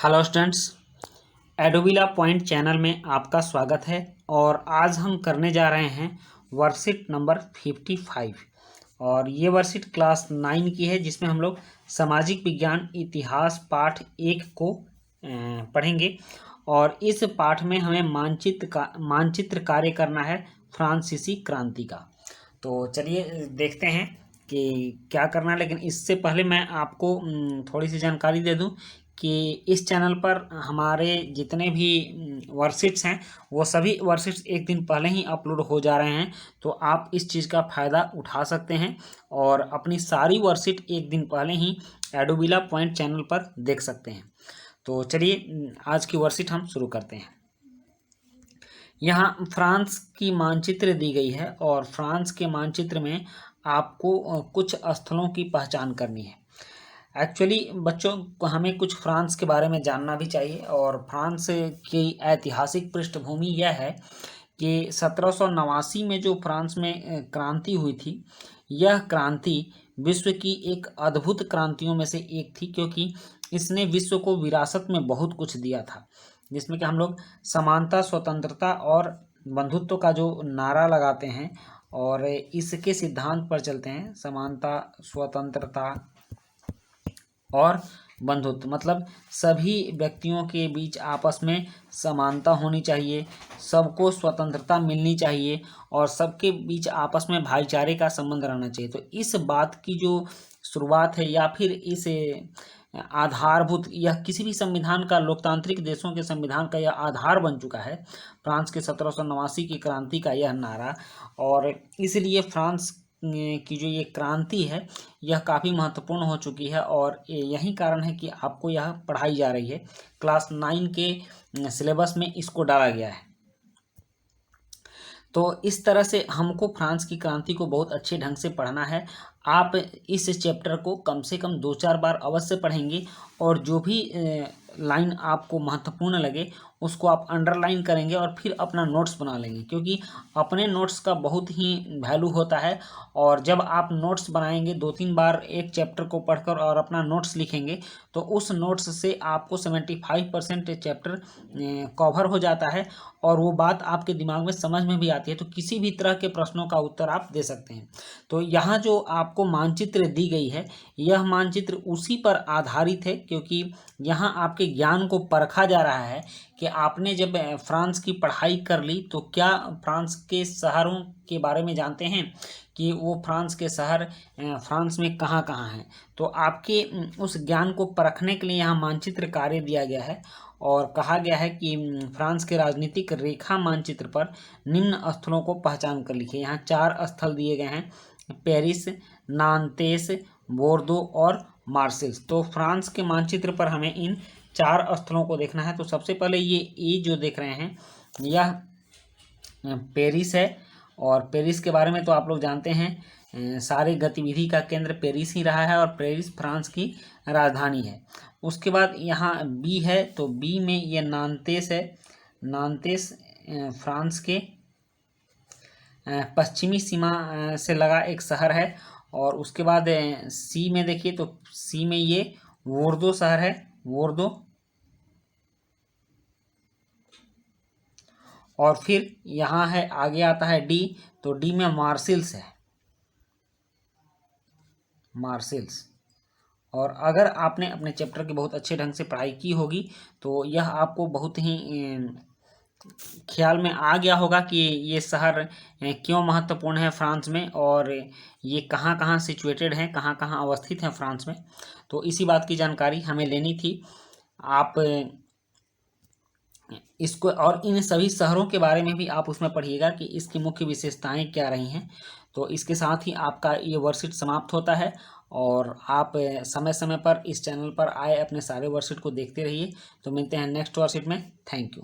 Hello students, एडोबिला point channel में आपका स्वागत है। और आज हम करने जा रहे हैं वर्कशीट नंबर 55। और ये वर्कशीट क्लास 9 की है, जिसमें हम लोग सामाजिक विज्ञान इतिहास पाठ 1 को पढ़ेंगे। और इस पाठ में हमें मानचित्र कार्य करना है फ्रांसीसी क्रांति का। तो चलिए देखते हैं कि क्या करना है। लेकिन इससे पहले मैं आपको थोड़ी सी जानकारी दे दूं कि इस चैनल पर हमारे जितने भी वर्कशीट्स हैं वो सभी वर्कशीट्स एक दिन पहले ही अपलोड हो जा रहे हैं। तो आप इस चीज़ का फ़ायदा उठा सकते हैं और अपनी सारी वर्कशीट एक दिन पहले ही एडोबिला पॉइंट चैनल पर देख सकते हैं। तो चलिए आज की वर्कशीट हम शुरू करते हैं। यहाँ फ्रांस की मानचित्र दी गई है और फ्रांस के मानचित्र में आपको कुछ स्थलों की पहचान करनी है। एक्चुअली बच्चों को हमें कुछ फ्रांस के बारे में जानना भी चाहिए। और फ्रांस की ऐतिहासिक पृष्ठभूमि यह है कि 1789 में जो फ्रांस में क्रांति हुई थी, यह क्रांति विश्व की एक अद्भुत क्रांतियों में से एक थी, क्योंकि इसने विश्व को विरासत में बहुत कुछ दिया था, जिसमें कि हम लोग समानता, स्वतंत्रता और बंधुत्व का जो नारा लगाते हैं और इसके सिद्धांत पर चलते हैं। समानता, स्वतंत्रता और बंधुत्व मतलब सभी व्यक्तियों के बीच आपस में समानता होनी चाहिए, सबको स्वतंत्रता मिलनी चाहिए और सबके बीच आपस में भाईचारे का संबंध रहना चाहिए। तो इस बात की जो शुरुआत है, या फिर इस आधारभूत, यह किसी भी संविधान का, लोकतांत्रिक देशों के संविधान का यह आधार बन चुका है, फ्रांस के 1789 की क्रांति का यह नारा। और इसलिए फ्रांस की जो ये क्रांति है, यह काफ़ी महत्वपूर्ण हो चुकी है और यही कारण है कि आपको यह पढ़ाई जा रही है। क्लास 9 के सिलेबस में इसको डाला गया है। तो इस तरह से हमको फ्रांस की क्रांति को बहुत अच्छे ढंग से पढ़ना है। आप इस चैप्टर को कम से कम 2-4 बार अवश्य पढ़ेंगे और जो भी लाइन आपको महत्वपूर्ण लगे उसको आप अंडरलाइन करेंगे और फिर अपना नोट्स बना लेंगे, क्योंकि अपने नोट्स का बहुत ही वैल्यू होता है। और जब आप नोट्स बनाएंगे 2-3 बार एक चैप्टर को पढ़कर और अपना नोट्स लिखेंगे, तो उस नोट्स से आपको 75% चैप्टर कवर हो जाता है और वो बात आपके दिमाग में समझ में भी आती है। तो किसी भी तरह के प्रश्नों का उत्तर आप दे सकते हैं। तो यहाँ जो आपको मानचित्र दी गई है, यह मानचित्र उसी पर आधारित है, क्योंकि यहाँ आपके ज्ञान को परखा जा रहा है कि आपने जब फ्रांस की पढ़ाई कर ली तो क्या फ्रांस के शहरों के बारे में जानते हैं कि वो फ्रांस के शहर फ्रांस में कहाँ कहाँ हैं। तो आपके उस ज्ञान को परखने के लिए यहाँ मानचित्र कार्य दिया गया है और कहा गया है कि फ्रांस के राजनीतिक रेखा मानचित्र पर निम्न स्थलों को पहचान कर लिखिए। यहाँ 4 स्थल दिए गए हैं: पेरिस, नांतेस, बोर्दो और मार्सिल्स। तो फ्रांस के मानचित्र पर हमें इन 4 स्थलों को देखना है। तो सबसे पहले ये जो देख रहे हैं, यह पेरिस है। और पेरिस के बारे में तो आप लोग जानते हैं, सारी गतिविधि का केंद्र पेरिस ही रहा है और पेरिस फ्रांस की राजधानी है। उसके बाद यहाँ बी है, तो बी में ये नांतेस है। नांतेस फ्रांस के पश्चिमी सीमा से लगा एक शहर है। और उसके बाद सी में देखिए, तो सी में ये वोर्दो शहर है, वोर्दो। और फिर यहाँ है, आगे आता है डी, तो डी में मार्सिल्स है, मार्सिल्स। और अगर आपने अपने चैप्टर की बहुत अच्छे ढंग से पढ़ाई की होगी तो यह आपको बहुत ही ख्याल में आ गया होगा कि ये शहर क्यों महत्वपूर्ण है फ्रांस में और ये कहाँ कहाँ सिचुएटेड हैं, कहाँ कहाँ अवस्थित हैं फ्रांस में। तो इसी बात की जानकारी हमें लेनी थी। आप इसको और इन सभी शहरों के बारे में भी आप उसमें पढ़िएगा कि इसकी मुख्य विशेषताएं क्या रही हैं। तो इसके साथ ही आपका ये वर्कशीट समाप्त होता है और आप समय समय पर इस चैनल पर आए अपने सारे वर्कशीट को देखते रहिए। तो मिलते हैं नेक्स्ट वर्कशीट में। Thank you.